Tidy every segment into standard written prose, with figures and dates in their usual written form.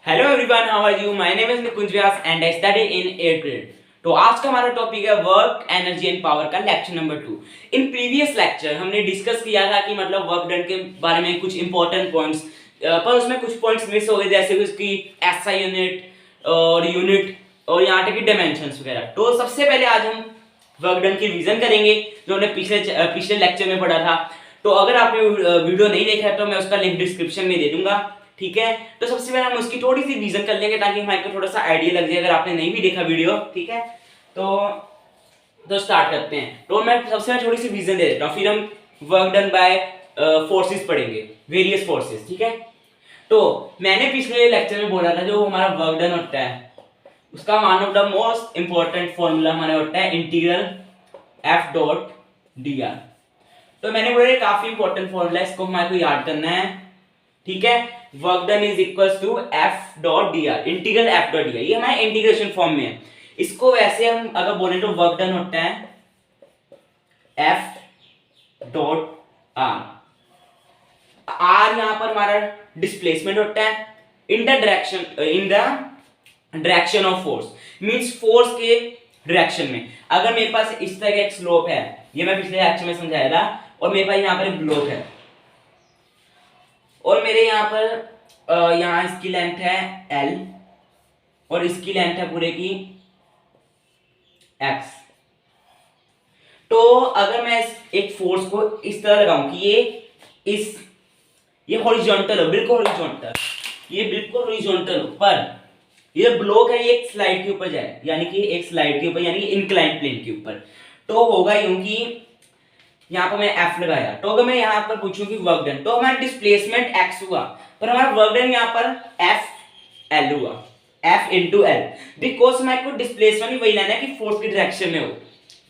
Hello everyone, how are you? My name is Nikunj Vyas and I study in 8th grade. तो आज का हमारा topic है वर्क एनर्जी एंड पावर का lecture number 2। In previous lecture हमने discuss किया था कि मतलब वर्क डन के बारे में कुछ इंपॉर्टेंट पॉइंट्स, पर उसमें कुछ पॉइंट्स मिस हो गए, जैसे कि उसकी एसआई यूनिट और यूनिट और यहाँ तक की डायमेंशंस वगैरह। तो सबसे पहले आज हम वर्क डन की रिवीजन करेंगे जो हमने पिछले लेक्चर में पढ़ा था। तो अगर आपने वीडियो नहीं देखा है तो मैं उसका लिंक डिस्क्रिप्शन में दे दूंगा, ठीक है। तो सबसे पहले हम उसकी थोड़ी सी रिवीजन कर लेंगे ताकि हमारे को थोड़ा सा आइडिया लग जाए अगर आपने नहीं भी देखा वीडियो, ठीक है। तो स्टार्ट करते हैं। तो मैं सबसे पहले थोड़ी सी रिवीजन दे देता हूँ, फिर हम वर्क डन बाय फोर्सेस पढ़ेंगे, वेरियस फोर्सेस, ठीक है। तो मैंने पिछले लेक्चर में बोला था जो हमारा वर्क डन होता है उसका one of the most important formula हमारा होता है integral F dot d r. तो मैंने बोला ये काफी इंपॉर्टेंट फॉर्मूला है, इसको हमारे को याद करना है, ठीक है। Work done is equals to F dot d r, integral F dot d r. ये हमारे इंटीग्रेशन फॉर्म में है। इसको वैसे हम अगर बोले तो वर्क डन होता है एफ डॉट आर। आर यहां पर हमारा डिस्प्लेसमेंट होता है इन the direction of force, means force के डायरेक्शन में। अगर मेरे पास इस तरह का एक स्लोप है, ये मैं पिछले लेक्चर में समझाया था, और मेरे पास यहां पर एक ब्लॉक है और मेरे यहाँ पर यहाँ इसकी लेंथ है L और इसकी लेंथ है पूरे की X। तो अगर मैं एक फोर्स को इस तरह लगाऊं कि ये हॉरिजॉन्टल हो, बिल्कुल हॉरिजॉन्टल, ये बिल्कुल हॉरिजॉन्टल हो, पर ये ब्लॉक है, ये एक स्लाइड के ऊपर जाए, यानी कि एक स्लाइड के ऊपर, यानी कि इंक्लाइंड प्लेन के ऊपर। तो होगा यूं कि यहाँ पर मैं F लगाया, तो अगर मैं यहाँ पर पूछूं कि वर्क डन, तो हमारा डिस्प्लेसमेंट X हुआ, पर हमारा वर्क डन यहाँ पर F L हुआ, F इंटू एल, बिकॉज हमारे को डिस्प्लेसमेंट भी वही लेना है कि फोर्स की डायरेक्शन में हो,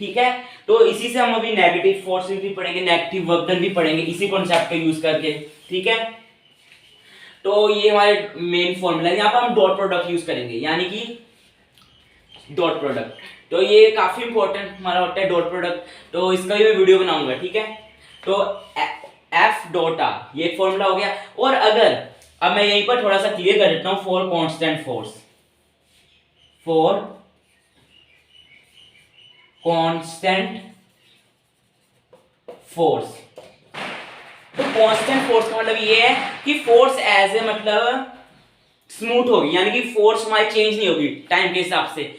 ठीक है। तो इसी से हम अभी नेगेटिव फोर्स भी पढ़ेंगे, नेगेटिव वर्क डन भी पढ़ेंगे इसी कॉन्सेप्ट का यूज करके, ठीक है। तो ये हमारे मेन फॉर्मूला है। यहाँ पर हम डॉट प्रोडक्ट यूज करेंगे, यानी कि डॉट प्रोडक्ट, तो ये काफी इंपॉर्टेंट हमारा होता है डॉट प्रोडक्ट। तो इसका भी मैं वीडियो बनाऊंगा, ठीक है। तो एफ डॉट आर ये फॉर्मूला हो गया। और अगर अब मैं यहीं पर थोड़ा सा क्लियर कर देता हूं, for constant force, for constant force, तो कांस्टेंट फोर्स का मतलब ये है कि फोर्स एज ए मतलब स्मूथ होगी, यानी कि फोर्स हमारी चेंज नहीं होगी टाइम के हिसाब से।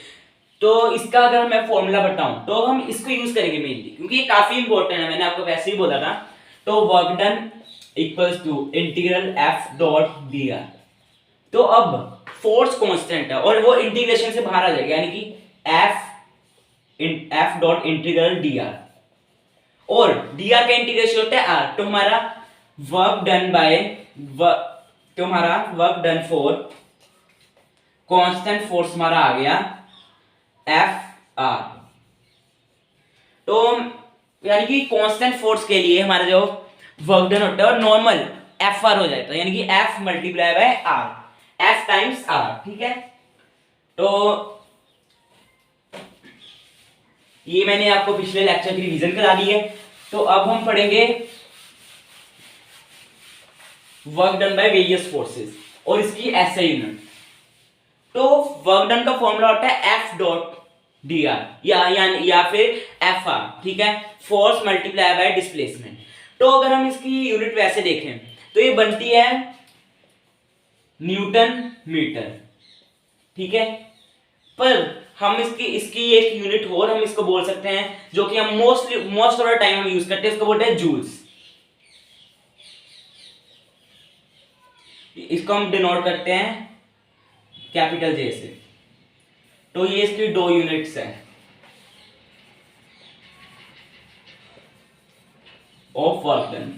तो इसका अगर मैं फॉर्मूला बताऊं तो हम इसको यूज करेंगे मेनली, क्योंकि ये काफी इंपॉर्टेंट है, मैंने आपको वैसे ही बोला था। तो work done equals to integral F dot d r. तो अब फोर्स कांस्टेंट है और वो इंटीग्रेशन से बाहर आ जाएगा, यानी कि F dot integral D R, और डी आर का इंटीग्रेशन होता है आर। तो हमारा वर्क डन तो हमारा work done for constant force हमारा आ गया एफ आर। तो यानी कि कांस्टेंट फोर्स के लिए हमारा जो वर्क डन होता है और नॉर्मल एफ आर हो जाता है, यानी कि F multiply by r, F times r, ठीक है। तो ये मैंने आपको पिछले लेक्चर की रिवीजन करा दी है। तो अब हम पढ़ेंगे work done by various forces और इसकी एसआई यूनिट। तो वर्क डन का फॉर्मूला होता है एफ डॉट डी आर या फिर एफ आर, ठीक है, फोर्स मल्टीप्लाई बाय डिस्प्लेसमेंट। तो अगर हम इसकी यूनिट वैसे देखें तो ये बनती है न्यूटन मीटर, ठीक है। पर हम इसकी एक यूनिट और हम इसको बोल सकते हैं, जो कि हम मोस्ट ऑफ द टाइम हम यूज करते हैं, इसको बोलते हैं जूल्स। इसको हम डिनोट करते हैं कैपिटल जे से। तो ये इसकी दो यूनिट्स है ऑफ वर्क डन,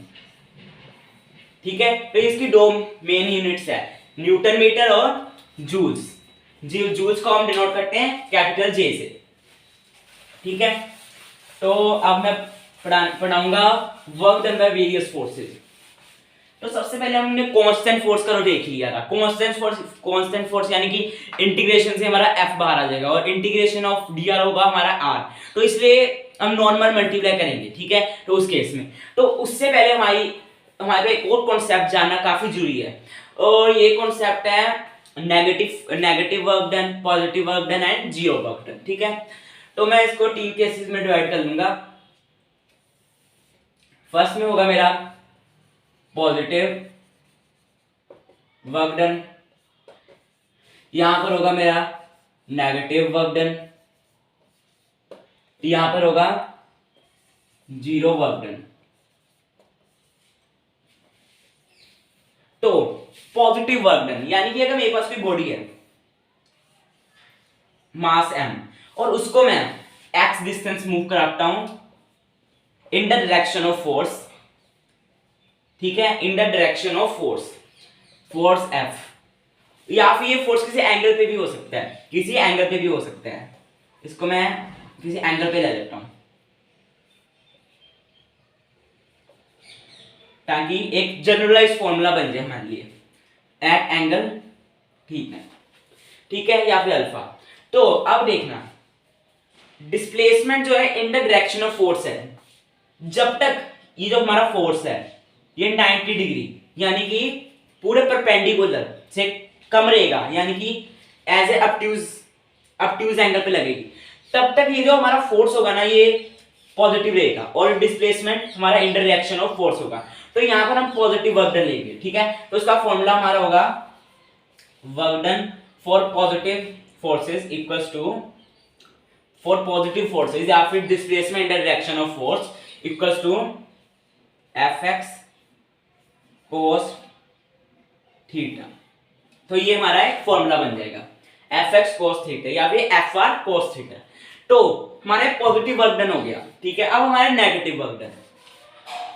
ठीक है। तो इसकी दो मेन यूनिट्स है, न्यूटन मीटर और जूल्स। जूल्स को हम डिनोट करते हैं कैपिटल जे से, ठीक है। तो अब मैं पढ़ाऊंगा work done by various forces. तो सबसे पहले हमने कांस्टेंट फोर्स का देख लिया था। कांस्टेंट फोर्स यानी कि इंटीग्रेशन से हमारा एफ बाहर आ जाएगा और इंटीग्रेशन ऑफ डी आर होगा हमारा आर। तो इसलिए हम नॉर्मल मल्टीप्लाई करेंगे, ठीक है। तो उस केस में तो उससे पहले हमारे एक और कॉन्सेप्ट जानना काफी जरूरी है, और ये कॉन्सेप्ट है negative work done, positive work done and zero work done. ठीक है, तो मैं इसको 3 केसेस में डिवाइड कर लूंगा। फर्स्ट में होगा मेरा पॉजिटिव वर्क डन, यहां पर होगा मेरा नेगेटिव वर्क डन, यहां पर होगा जीरो वर्क डन। तो पॉजिटिव वर्क डन यानी कि अगर मेरे पास कोई बॉडी है मास m और उसको मैं x डिस्टेंस मूव कराता हूं इन द डायरेक्शन ऑफ फोर्स, ठीक है, इन the direction of force F, या फिर ये फोर्स किसी एंगल पे भी हो सकता है, किसी एंगल पे भी हो सकता है। इसको मैं किसी एंगल पे ले लेता हूं ताकि एक जनरलाइज फॉर्मूला बन जाए हमारे लिए, एट एंगल ठीक है, या फिर अल्फा। तो अब देखना डिस्प्लेसमेंट जो है इन द डायरेक्शन ऑफ फोर्स है, जब तक ये जो हमारा फोर्स है ये 90 डिग्री यानी कि पूरे परपेंडिकुलर से कम रहेगा, यानी कि एज ए अपट्यूज एंगल पे लगेगी, तब तक ये जो हमारा फोर्स होगा ना ये पॉजिटिव रहेगा और डिस्प्लेसमेंट हमारा इन द डायरेक्शन ऑफ फोर्स होगा। तो यहां पर हम पॉजिटिव वर्क डन लेंगे। ठीक है, तो इसका फॉर्मूला हमारा होगा work done for positive forces equals to, for positive forces या फिर displacement in the direction of force equals to Fx cos theta. तो ये हमारा एक फॉर्मूला बन जाएगा Fx cos थीटा या फिर Fr cos थीटा। तो हमारे पॉजिटिव वर्क डन हो गया। ठीक है, अब हमारे नेगेटिव वर्क डन।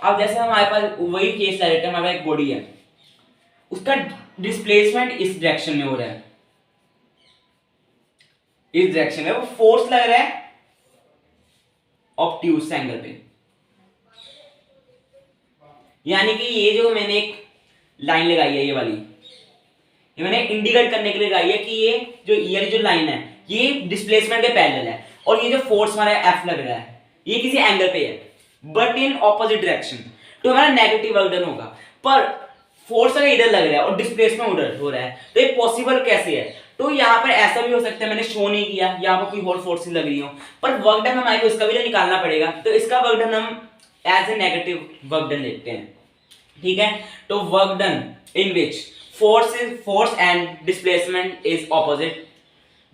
अब जैसे हमारे पास वही केस ले लेते हैं, हमारा एक बॉडी है, उसका डिस्प्लेसमेंट इस डायरेक्शन में हो रहा है, इस डायरेक्शन में वो फोर्स लग रहा है ऑब्ट्यूज एंगल पे, यानी कि ये जो मैंने एक लाइन लगाई है, ये वाली ये मैंने इंडिकेट करने के लिए लगाई है कि ये जो लाइन है ये डिस्प्लेसमेंट के पैरेलल है और ये जो फोर्स हमारा F लग रहा है ये किसी एंगल पे है बट इन ऑपोजिट डायरेक्शन। तो हमारा नेगेटिव वर्क डन होगा, पर फोर्स अगर इधर लग रहा है और डिस्प्लेसमेंट उधर हो रहा है तो ये पॉसिबल कैसे है? तो यहाँ पर ऐसा भी हो सकता है, मैंने शो नहीं किया, यहाँ पर कोई और फोर्सेस लग रही हो, पर वर्क डन हमारे को इसका भी निकालना पड़ेगा। तो इसका वर्क डन हम as a negative work done लेते हैं। ठीक है, तो work done in which force and displacement is opposite,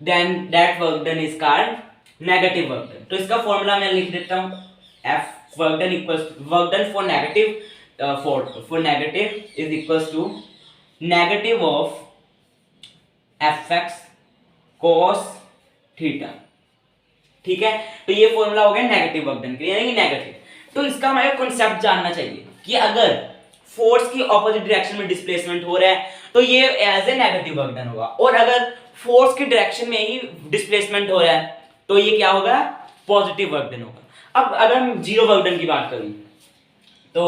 then that work done is called negative work done। तो इसका फॉर्मूला मैं लिख देता हूं, F work done equals work done for negative is equals to negative of Fx cos theta. ठीक है, तो ये फॉर्मूला हो गया नेगेटिव वर्क डन के लिए, यानी कि नेगेटिव। तो इसका हमें कॉन्सेप्ट जानना चाहिए कि अगर फोर्स की ऑपोजिट डायरेक्शन में डिस्प्लेसमेंट हो रहा है तो ये as a negative work done होगा, और अगर फोर्स की डायरेक्शन में ही डिस्प्लेसमेंट हो रहा है तो ये क्या होगा? पॉजिटिव वर्क डन होगा। अब अगर हम जीरो वर्क डन की बात करूं तो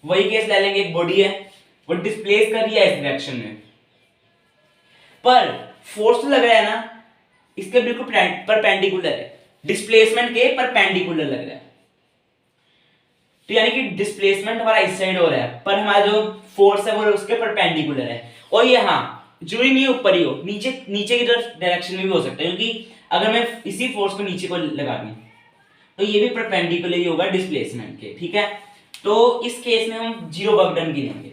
वही केस ले लेंगे, एक बॉडी है वो डिस्प्लेस कर रही है इस डायरेक्शन में, पर फोर्स तो लग रहा है ना इसके बिल्कुल परपेंडिकुलर है, डिस्प्लेसमेंट के परपेंडिकुलर लग रहा है। तो यानी कि डिस्प्लेसमेंट हमारा इस साइड हो रहा है पर हमारा जो फोर्स है वो उसके परपेंडिकुलर है, और ये हाँ जो ही नहीं ऊपर ही हो, नीचे की डायरेक्शन में भी हो सकता है, क्योंकि अगर मैं इसी फोर्स को नीचे को लगा दूं तो ये भी परपेंडिकुलर ही होगा डिस्प्लेसमेंट के। ठीक है, तो इस केस में हम जीरो वर्क डन गिनेंगे,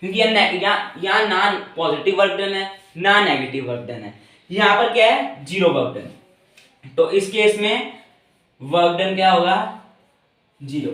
क्योंकि यहाँ ना पॉजिटिव वर्क डन है ना नेगेटिव वर्क डन है, यहाँ पर क्या है? Zero work done. तो इस केस में वर्क डन क्या होगा? जीरो।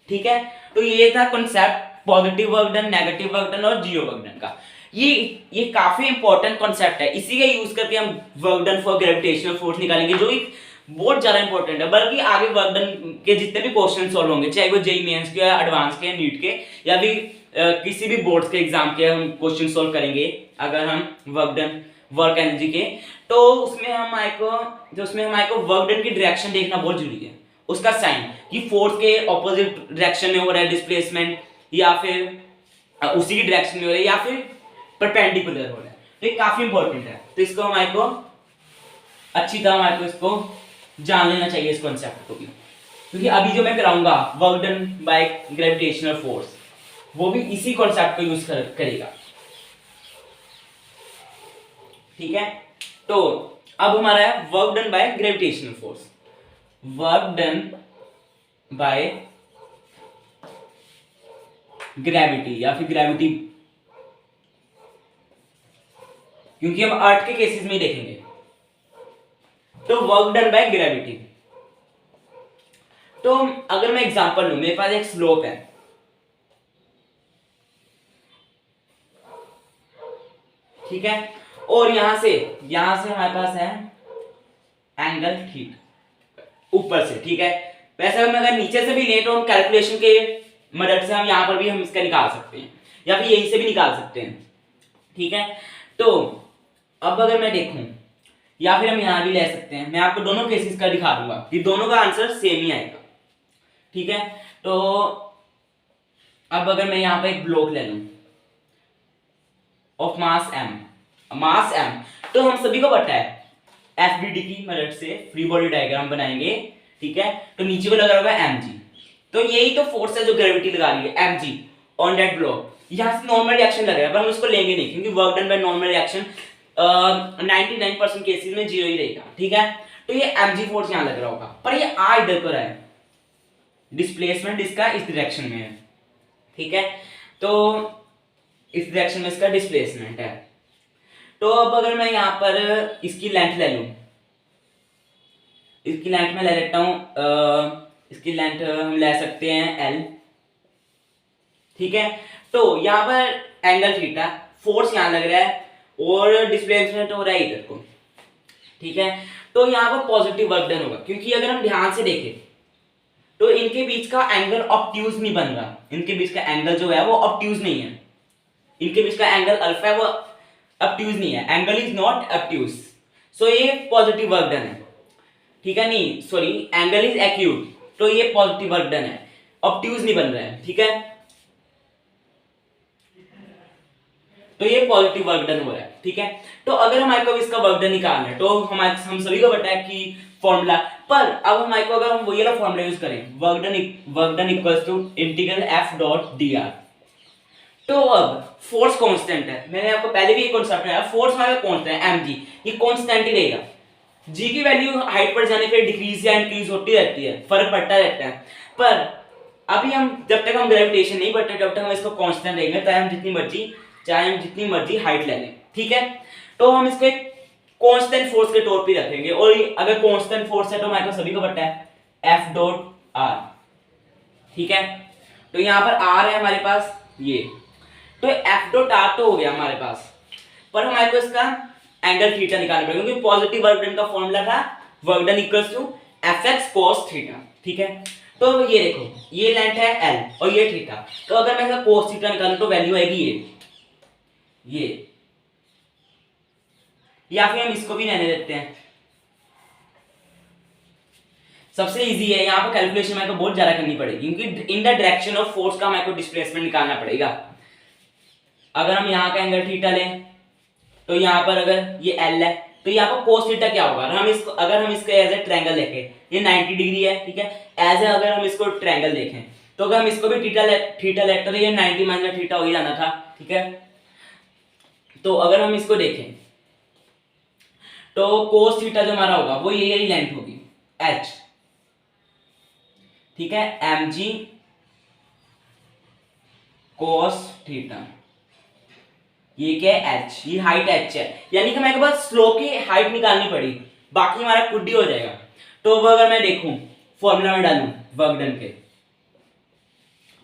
ठीक है, तो ये था concept positive work done, negative work done और जीरो वर्क डन का। ये काफी इंपॉर्टेंट कॉन्सेप्ट है, इसी का यूज करके हम work done for gravitational force निकालेंगे, जो एक बहुत ज्यादा इंपॉर्टेंट है। बल्कि आगे वर्क डन के जितने भी क्वेश्चन सॉल्व होंगे, चाहे वो जेईई मेंस के, एडवांस के, नीट के, या भी किसी भी बोर्ड्स के एग्जाम के हम क्वेश्चन सॉल्व करेंगे अगर हम वर्क एनर्जी के, तो उसमें हमारे को वर्क डन की डायरेक्शन देखना बहुत जरूरी है, उसका साइन कि फोर्स के ऑपोजिट डायरेक्शन में हो रहा है डिस्प्लेसमेंट, या फिर उसी की डायरेक्शन में हो रहा है, या फिर परपेंडिकुलर हो रहा है। तो ये काफी इंपॉर्टेंट है, तो इसको हमारे को अच्छी तरह हमारे को इसको जान लेना चाहिए इस कॉन्सेप्ट को भी, क्योंकि अभी जो मैं कराऊंगा work done by gravitational force वो भी इसी कॉन्सेप्ट को यूज करेगा। ठीक है। तो अब हमारा है work done by gravitational force, work done by gravity या फिर ग्रेविटी, क्योंकि हम अर्थ के केसेस में ही देखेंगे। तो वर्क डन बाय ग्रेविटी, तो अगर मैं एग्जांपल लूं, मेरे पास एक स्लोप है, ठीक है, और यहां से हमारे पास है एंगल थीटा ऊपर से, ठीक है। वैसे हम अगर नीचे से भी लें तो हम कैलकुलेशन के मदद से हम यहां पर भी हम इसका निकाल सकते हैं, या फिर यहीं से भी निकाल सकते हैं, ठीक है। तो अब अगर मैं देखूं, या फिर हम यहां भी ले सकते हैं, मैं आपको दोनों केसेस का दिखा दूंगा कि दोनों का आंसर सेम ही आएगा, ठीक है। तो अब अगर मैं यहां पर एक ब्लॉक ले लूं ऑफ मास m, तो हम सभी को पता है FBD की मदद से फ्री बॉडी डायग्राम बनाएंगे, ठीक है। तो नीचे को लगा होगा mg, तो यही तो फोर्स है जो ग्रेविटी लगा रही है mg ऑन दैट ब्लॉक। यहां से नॉर्मल रिएक्शन लगेगा पर हम उसको लेंगे नहीं, क्योंकि work done by normal reaction 99% cases में जीरो ही रहेगा, ठीक है। तो ये mg फोर्स यहां लग रहा होगा, पर ये आ इधर को रहा है, डिस्प्लेसमेंट इसका इस डायरेक्शन में है, ठीक है। तो इस डायरेक्शन में इसका डिस्प्लेसमेंट है। तो अब अगर मैं यहां पर इसकी लेंथ ले लूं, इसकी लेंथ में ले लेता हूं, इसकी लेंथ हम ले सकते हैं L, ठीक है। तो यहां पर एंगल थीटा, फोर्स यहां लग रहा है और डिस्प्लेसमेंट हो रहा है इधर को, ठीक है। तो यहां पर पॉजिटिव वर्क डन होगा, क्योंकि अगर हम ध्यान से देखें तो इनके बीच का एंगल ऑब्ट्यूज नहीं बन रहा, इनके बीच का एंगल जो है वो ऑब्ट्यूज नहीं है, इनके बीच का एंगल अल्फा है वो ऑब्ट्यूज नहीं है, एंगल इज नॉट ऑब्ट्यूज, सो ये पॉजिटिव वर्क डन है, ठीक है। नहीं सॉरी, एंगल इज एक्यूट, तो ये पॉजिटिव वर्क डन है, ऑब्ट्यूज नहीं बन रहा है, ठीक है। तो ये पॉजिटिव वर्क डन हो रहा है, ठीक है। तो अगर हमारे को इसका वर्क डन निकालना है तो हम सभी को पता है कि फॉर्मूला, पर अब हमारे को अगर हम वही वाला फॉर्मूला यूज करें, work done equals to integral F dot d r. तो अब फोर्स कांस्टेंट है, मैंने आपको पहले भी एक कॉन्सेप्ट बताया, फोर्स हमारा कांस्टेंट है mg, ये कांस्टेंट ही रहेगा, g की वैल्यू हाइट पर जाने पे डिक्रीज या इंक्रीज होती रहती है, फर्क पड़ता रहता है, पर अभी हम जब तक हम ग्रेविटेशन नहीं बढ़ते तब तक हम इसको कांस्टेंट रहेंगे, चाहे हम जितनी मर्जी हाइट ले लें, ठीक है। तो हम इसको एक कांस्टेंट फोर्स के तौर पे रखेंगे, और अगर कांस्टेंट फोर्स है तो हमारे को सभी को पता है F डॉट R, ठीक है। तो यहां पर R है हमारे पास ये, तो F डॉट R तो हो गया हमारे पास, पर हमारे को इसका एंगल थीटा निकालना पड़ेगा, क्योंकि पॉजिटिव वर्क डन का फॉर्मूला था work done equals to Fx cos theta, ठीक है। तो ये देखो, ये लेंथ है L और ये थीटा, तो अगर मैं इसका cos थीटा निकालूं तो वैल्यू आएगी ये, या फिर हम इसको भी रहने देते हैं, सबसे इजी है, यहां पर कैलकुलेशन मेरे को बहुत ज्यादा करनी पड़ेगी, क्योंकि इन द डायरेक्शन ऑफ फोर्स का मेरे को डिस्प्लेसमेंट निकालना पड़ेगा। अगर हम यहाँ का एंगल थीटा लें तो यहाँ पर अगर ये L है तो यहाँ पर cos थीटा क्या होगा, अगर हम इसको एज ए ट्रायंगल देखें, ये 90 डिग्री है, ठीक है, एज ए अगर हम इसको ट्रायंगल देखें तो अगर हम इसको भी थीटा लेते तो ये 90 माइनस थीटा हो ही जाना था, ठीक है। तो अगर हम इसको देखें तो cos थीटा जो हमारा होगा वो यही लेंथ होगी h, ठीक है, mg cos थीटा, ये क्या है h, ये हाइट h है, यानी कि मेरे पास स्लोप की हाइट निकालनी पड़ी, बाकी हमारा खुद ही हो जाएगा। तो अब अगर मैं देखूं फॉर्मूला में डालूं वर्क डन के,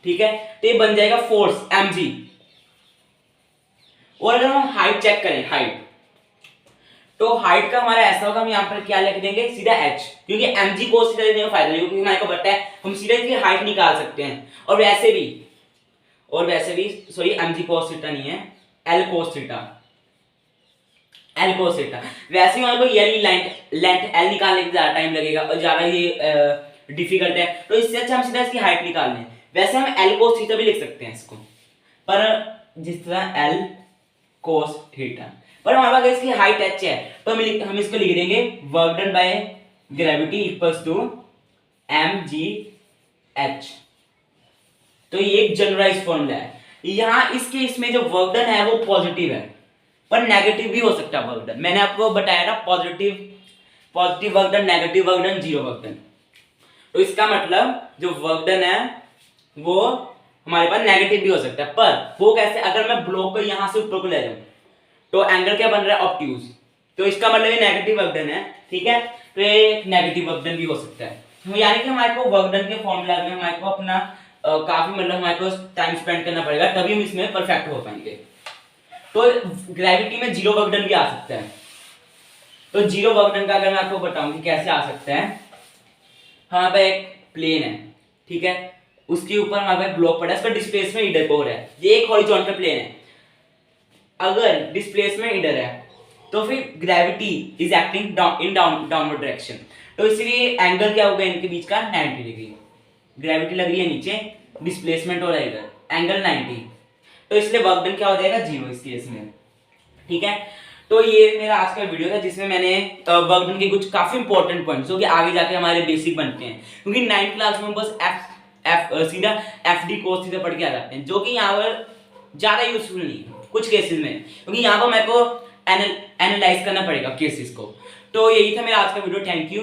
ठीक है, तो ये बन जाएगा फोर्स mg, और अगर हम हाइट चेक करें, हाइट, तो हाइट का हमारा ऐसा होगा, हम यहाँ पर क्या लिख देंगे सीधा h, क्योंकि mg cos थीटा देने का फायदा नहीं, क्योंकि हमारे को पता है हम सीधा इसकी हाइट निकाल सकते हैं, और वैसे भी सॉरी mg cos थीटा नहीं है, L cos थीटा, वैसे ही हमारे को ये लेंथ L निकालने के ज्यादा टाइम लगेगा और ज्यादा ये डिफिकल्ट है, तो इससे अच्छा हम सीधा इसकी हाइट निकाल लें। वैसे हम L cos थीटा भी लिख सकते हैं इसको, पर जिस तरह L cos थीटा, पर हमारे पास इसकी हाइट h है तो हम इसको लिख देंगे work done by gravity equals to mgh। तो ये एक जनरलाइज्ड फॉर्मूला है, यहाँ इस केस में जो वर्क डन है वो पॉजिटिव है, पर नेगेटिव भी हो सकता है वर्क डन। मैंने आपको बताया था positive work done, negative work done, zero work done. तो इसका मतलब जो वर्क डन है वो हमारे पास नेगेटिव भी हो सकता है, पर वो कैसे, अगर मैं ब्लॉक को यहां से ऊपर को ले जाऊं तो एंगल क्या बन रहा है, ऑब्ट्यूज, तो इसका मतलब ये नेगेटिव वर्क डन है, ठीक है। तो ये नेगेटिव वर्क डन भी हो सकता है। तो यानी कि हमारे को वर्क डन के फॉर्मूला में हमारे को अपना काफी मतलब हमारे को टाइम स्पेंड करना पड़ेगा, तभी हम इसमें परफेक्ट हो पाएंगे। तो ग्रेविटी में जीरो वर्क डन भी आ सकता है। तो जीरो वर्क डन का अगर मैं आपको बताऊं कि कैसे आ सकता है, हमारे पे एक प्लेन है, ठीक है, उसके ऊपर हमारे पास ब्लॉक पड़ा है, इसका डिस्प्लेसमेंट इधर को हो रहा है, ये एक हॉरिजॉन्टल प्लेन है। अगर डिस्प्लेसमेंट इधर है तो फिर gravity is acting in downward direction, तो इसलिए एंगल क्या होगा इनके बीच का, 90 डिग्री। ग्रेविटी लग रही है नीचे, डिस्प्लेसमेंट हो रहा है इधर, एंगल 90, तो इसलिए वर्क डन क्या हो जाएगा, जीरो इस केस में, ठीक है। तो ये मेरा आज का वीडियो था जिसमें मैंने वर्क डन के कुछ काफी इंपॉर्टेंट पॉइंट्स जो कि आगे जाके हमारे बेसिक बनते हैं, क्योंकि 9th क्लास में बस सीधा एफ डी कोस सीधे पढ़ के आ जाते हैं, जो कि यहाँ पर ज्यादा यूजफुल नहीं है कुछ केसेस में, क्योंकि यहाँ पर मेरे को एनालाइज करना पड़ेगा केसेस को। तो यही था मेरा आज का वीडियो, थैंक यू।